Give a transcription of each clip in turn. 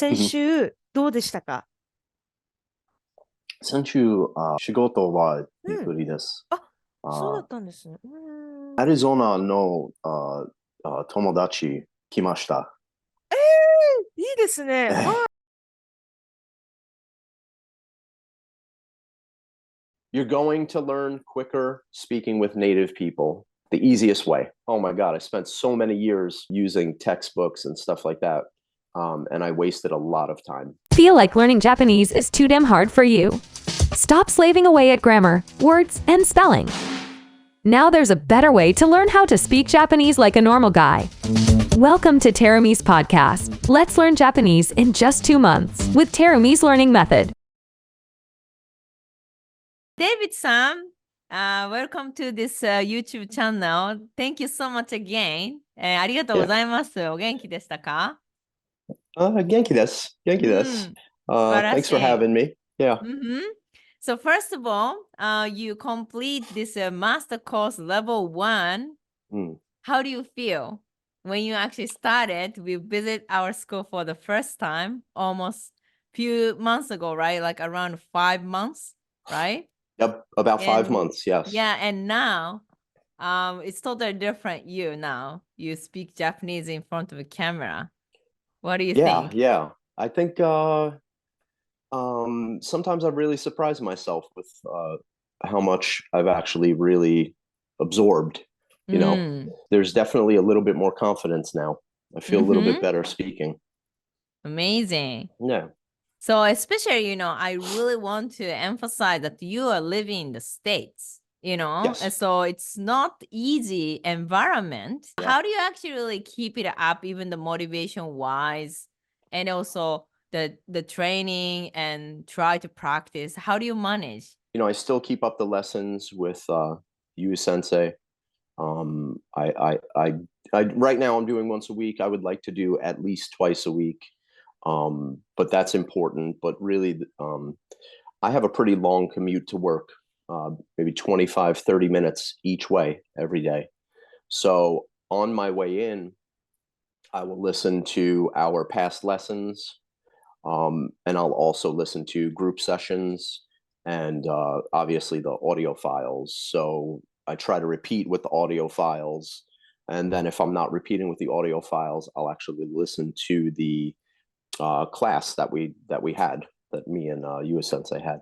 先週、どうでしたか？先週、仕事はゆっうん。くりです。あ、そうだあ、ったんですね。アリゾナの友達来ました。いいですね。はい。You're going to learn quicker speaking with native people the easiest way. Oh my God, I spent so many years using textbooks and stuff like that, and I wasted a lot of time. Feel like learning Japanese is too damn hard for you? Stop slaving away at grammar, words, and spelling. Now there's a better way to learn how to speak Japanese like a normal guy. Welcome to Terumi's podcast. Let's learn Japanese in just 2 months with Terumi's learning method. David さん、welcome to this YouTube channel. Thank you so much again. ありがとうご Yeah. ざいます。お元気でしたか？元気です。元気です。うん、素晴ら Thanks し for い。having me. Yeah. So first of all, you complete this master course level 1. Mm. How do you feel when you actually started? We visit our school for the first time almost few months ago, right? Like around 5 months, right? Yep, about 5 And months, yes. yeah, and now it's totally different you now. You speak Japanese in front of a camera. What do you Yeah, think? yeah. I think sometimes I really surprise myself with how much I've actually really absorbed. You know, there's definitely a little bit more confidence now. I feel a little bit better speaking. Amazing. Yeah. So especially, I really want to emphasize that you are living in the States, and Yes. so it's not easy environment. Yeah. How do you actually really keep it up, even the motivation wise, and also the training and try to practice? How do you manage? I still keep up the lessons with Yu Sensei. I right now I'm doing once a week. I would like to do at least twice a week. But that's important. But really, I have a pretty long commute to work, maybe 25, 30 minutes each way every day. So on my way in, I will listen to our past lessons, and I'll also listen to group sessions and obviously the audio files. So I try to repeat with the audio files. And then if I'm not repeating with the audio files, I'll actually listen to the class that we had, that me and US Sensei had.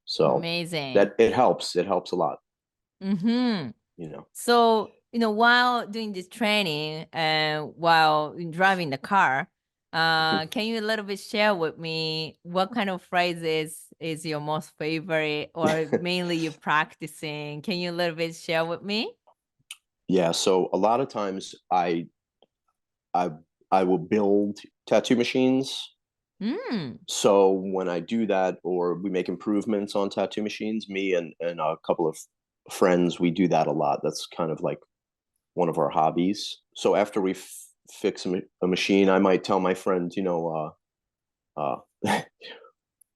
So Amazing. that it helps. It helps a lot. So, while doing this training and while driving the car, can you a little bit share with me what kind of phrases is your most favorite or mainly you practicing? Can you a little bit share with me? Yeah. So a lot of times I I will build tattoo machines. So when I do that, or we make improvements on tattoo machines, me and a couple of friends, we do that a lot. That's kind of like one of our hobbies. So after we fix a machine, I might tell my friend,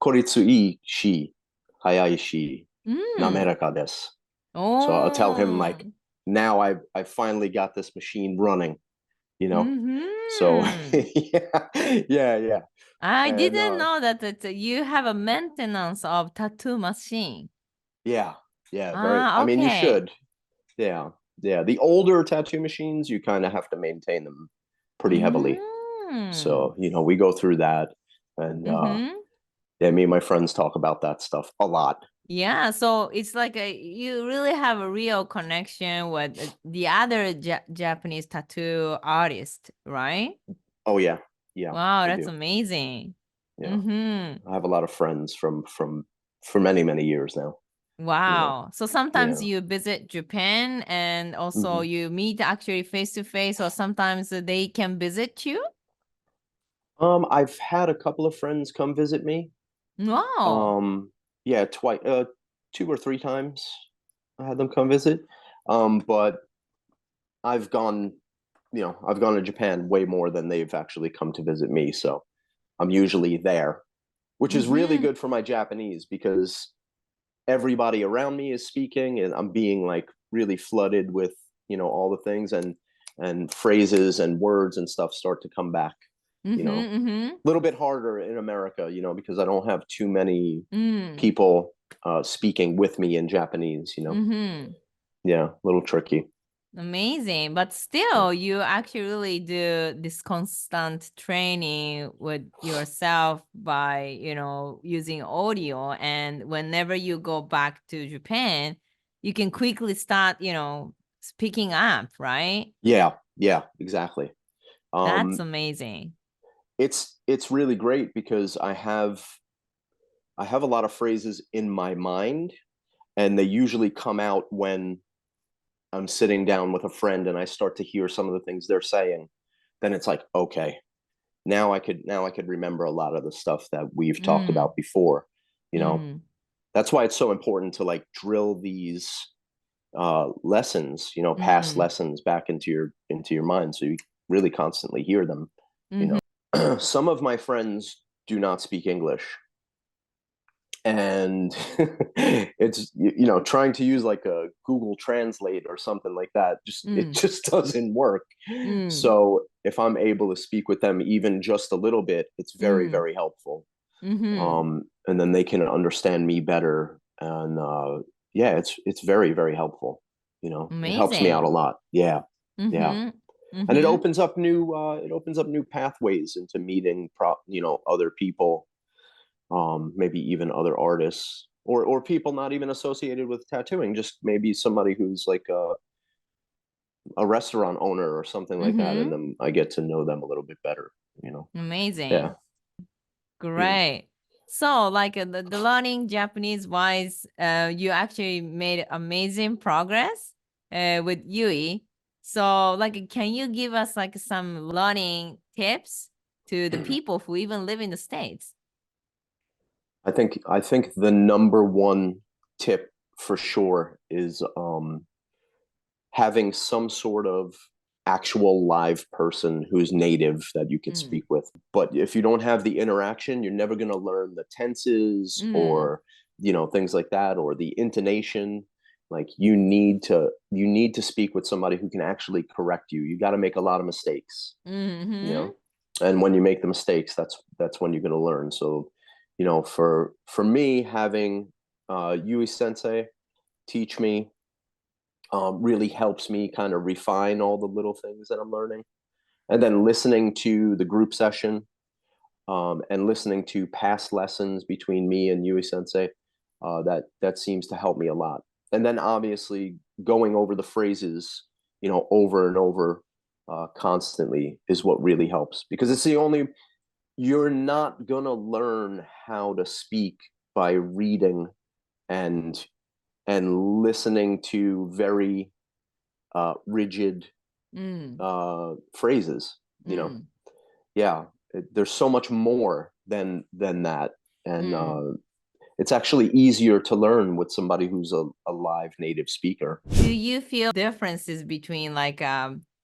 効率いいし、早いし、滑らかです。So I'll tell him like, Oh. now I finally got this machine running, you know? So yeah, yeah. I And didn't know that you have a maintenance of tattoo machine. yeah, very, Ah, I mean, you okay. should. Yeah, yeah. The older tattoo machines, you kind of have to maintain them pretty heavily. So, we go through that, and yeah, me and my friends talk about that stuff a lot. Yeah, so it's like you really have a real connection with the other Japanese tattoo artist, right? Oh yeah, yeah, Wow, I that's do. amazing. Yeah, I have a lot of friends from for many many years now. Wow. So sometimes Yeah. you visit Japan and also hmm you meet actually face to face, or sometimes they can visit you. I've had a couple of friends come visit me. Wow. Yeah, twice, 2 or 3 times I had them come visit. But I've gone, I've gone to Japan way more than they've actually come to visit me. So I'm usually there, which is really good for my Japanese, because everybody around me is speaking and I'm being like really flooded with, all the things, and phrases and words and stuff start to come back. you know, Mm-hmm. a little bit harder in America, you know, because I don't have too many Mm. people speaking with me in Japanese, you know. Mm-hmm. Yeah, a little tricky. Amazing. But still, you actually really do this constant training with yourself by, using audio. And whenever you go back to Japan, you can quickly start, speaking up, right? Yeah, yeah, exactly. That's Um, amazing. it's really great because I have a lot of phrases in my mind, and they usually come out when I'm sitting down with a friend and I start to hear some of the things they're saying. Then it's like, okay, now I could remember a lot of the stuff that we've talked Mm, about before. You know, mm, that's why it's so important to like drill these lessons, you know, past mm, lessons back into your mind, so you really constantly hear them. You mm-hmm, know, some of my friends do not speak English, and it's you know, trying to use like a Google Translate or something like that, just it mm, just doesn't work. mm, So if I'm able to speak with them even just a little bit, it's very mm, very helpful. mm-hmm. And then they can understand me better, and yeah, it's very very helpful. You know, it helps me out a Amazing. lot. Yeah, yeah, Mm-hmm, and mm-hmm. it opens up new pathways into meeting you know, other people, maybe even other artists, or people not even associated with tattooing, just maybe somebody who's like a restaurant owner or something like that, and Mm-hmm. then I get to know them a little bit better, you know. Yeah, Amazing. yeah. Great. So, like the learning Japanese wise, you actually made amazing progress with Yui. So, like, can you give us like some learning tips to the people who even live in the States? I think the number one tip for sure is having some sort of actual live person who's native that you could Mm, speak with. But if you don't have the interaction, you're never going to learn the tenses mm, or, you know, things like that, or the intonation. Like you need to speak with somebody who can actually correct you. You got to make a lot of mistakes, you mm-hmm, know. And when you make the mistakes, that's when you're going to learn. So, you know, for me, having Yui Sensei teach me really helps me kind of refine all the little things that I'm learning. And then listening to the group session, and listening to past lessons between me and Yui Sensei, that seems to help me a lot. And then obviously going over the phrases, you know, over and over constantly is what really helps, because it's the only, you're not gonna learn how to speak by reading and listening to very rigid mm, phrases. You know, mm, yeah, there's so much more than that, and mm. it's actually easier to learn with somebody who's a live native speaker. Do you feel differences between like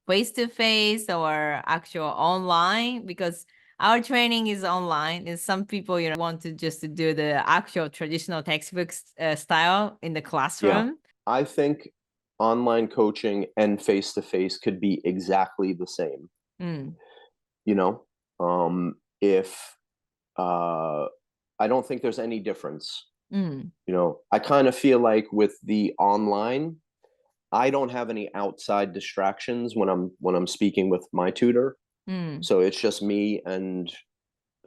face to face or actual online? Because our training is online, and some people, want to just to do the actual traditional textbooks style in the Yeah, classroom. I think online coaching and face to face could be exactly the same. Mm, You know, if uh, I don't think there's any difference. mm, You know, I kind of feel like with the online, I don't have any outside distractions when I'm speaking with my tutor. mm, So it's just me and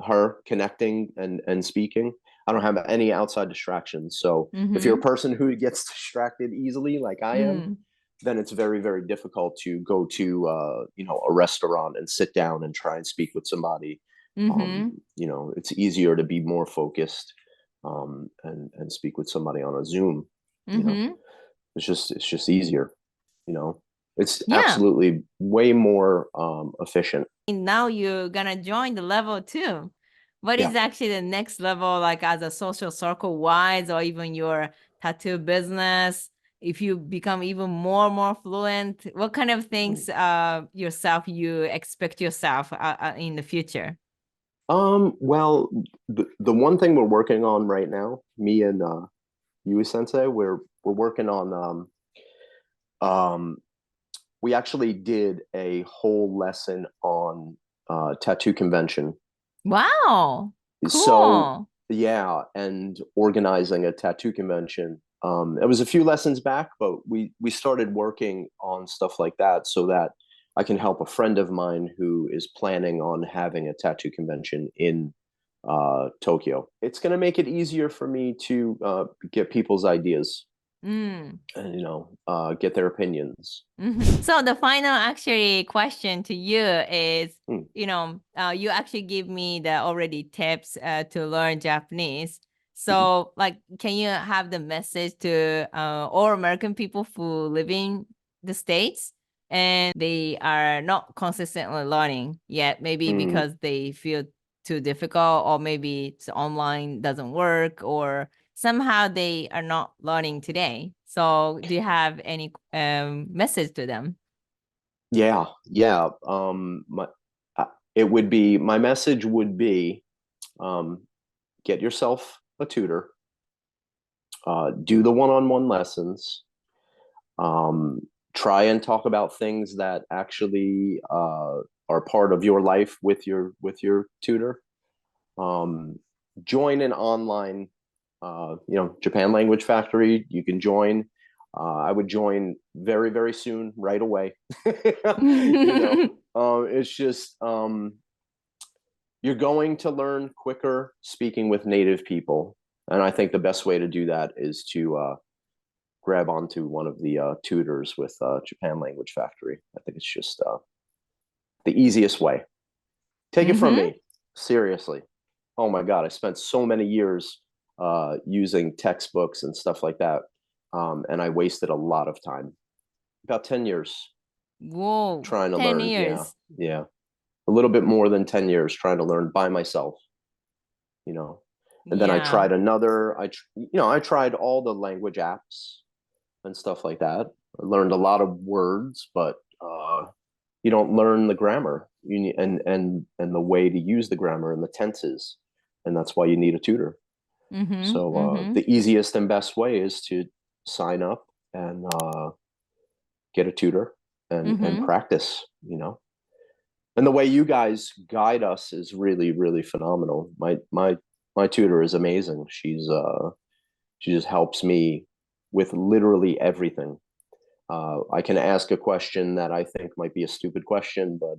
her connecting and speaking. I don't have any outside distractions. So if you're a mm-hmm, person who gets distracted easily, like I am, mm, then it's very very difficult to go to you know, a restaurant and sit down and try and speak with somebody. mm-hmm, You know, it's easier to be more focused, and speak with somebody on a Zoom. You know, mm-hmm. it's just easier. You know, it's Yeah. absolutely way more efficient. And now you're gonna join the level two. What Yeah. is actually the next level, like as a social circle wise, or even your tattoo business? If you become even more fluent, what kind of things yourself you expect yourself in the future? Well, the one thing we're working on right now, me and Yui Sensei, we're working on um we actually did a whole lesson on tattoo convention. Wow. So Cool. yeah, and organizing a tattoo convention. It was a few lessons back, but we started working on stuff like that so that I can help a friend of mine who is planning on having a tattoo convention in Tokyo. It's going to make it easier for me to get people's ideas Mm. and get their opinions. So the final actually question to you is, Mm. you actually give me the already tips to learn Japanese. So like, can you have the message to all American people who live in the States and they are not consistently learning yet, maybe Mm. because they feel too difficult, or maybe it's online doesn't work, or somehow they are not learning today. So do you have any message to them? Yeah, yeah. My message would be, get yourself a tutor, do the one-on-one lessons, try and talk about things that actually are part of your life with your tutor. Join an online, Japan Language Factory. You can join. I would join very, very soon, right away. It's just you're going to learn quicker speaking with native people, and I think the best way to do that is to grab onto one of the tutors with Japan Language Factory. I think it's just the easiest way. Take it from me, seriously. Oh my God, I spent so many years using textbooks and stuff like that, and I wasted a lot of time. About 10 years Whoa, trying to 10 learn. Yeah, years. yeah, a little bit more than 10 years trying to learn by myself. And then I Yeah. tried I tried all the language apps and stuff like that. I learned a lot of words, but you don't learn the grammar and the way to use the grammar and the tenses, and that's why you need a tutor. So the easiest and best way is to sign up and get a tutor and practice. And the way you guys guide us is really, really phenomenal. My tutor is amazing. She just helps me with literally everything. I can ask a question that I think might be a stupid question, but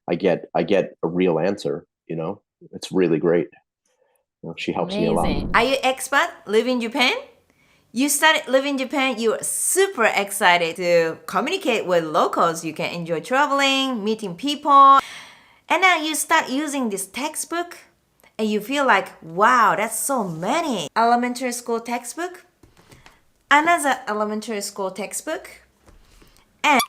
I get a real answer. It's really great. She helps me a lot. Amazing. Are you expat? Live in Japan? You started living in Japan, you're super excited to communicate with locals. You can enjoy traveling, meeting people. And then you start using this textbook and you feel like, wow, that's so many. Elementary school textbook, another elementary school textbook, and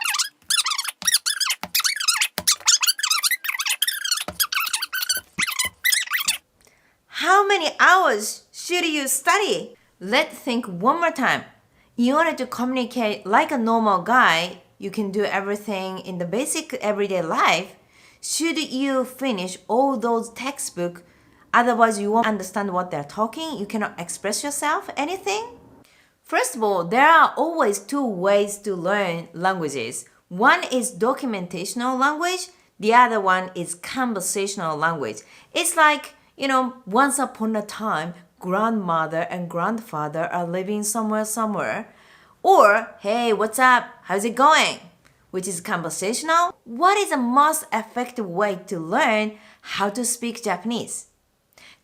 how many hours should you study? Let's think one more time. In order to communicate like a normal guy, you can do everything in the basic everyday life. Should you finish all those textbooks? Otherwise, you won't understand what they're talking. You cannot express yourself, anything. First of all, there are always two ways to learn languages. One is documentational language. The other one is conversational language. It's like, once upon a time, grandmother and grandfather are living somewhere. Or, hey, what's up? How's it going? Which is conversational. What is the most effective way to learn how to speak Japanese?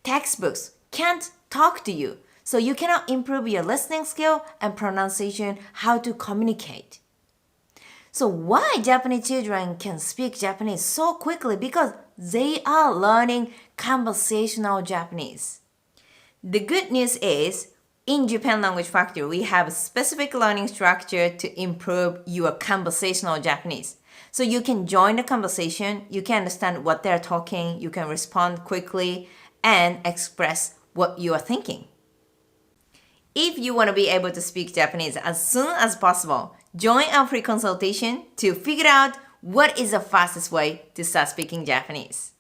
Textbooks can't talk to you, so you cannot improve your listening skill and pronunciation, how to communicate. So why Japanese children can speak Japanese so quickly? Because they are learning conversational Japanese. The good news is, in Japan Language Factory, we have a specific learning structure to improve your conversational Japanese. So you can join the conversation, you can understand what they're talking, you can respond quickly, and express what you are thinking. If you want to be able to speak Japanese as soon as possible, join our free consultation to figure out what is the fastest way to start speaking Japanese.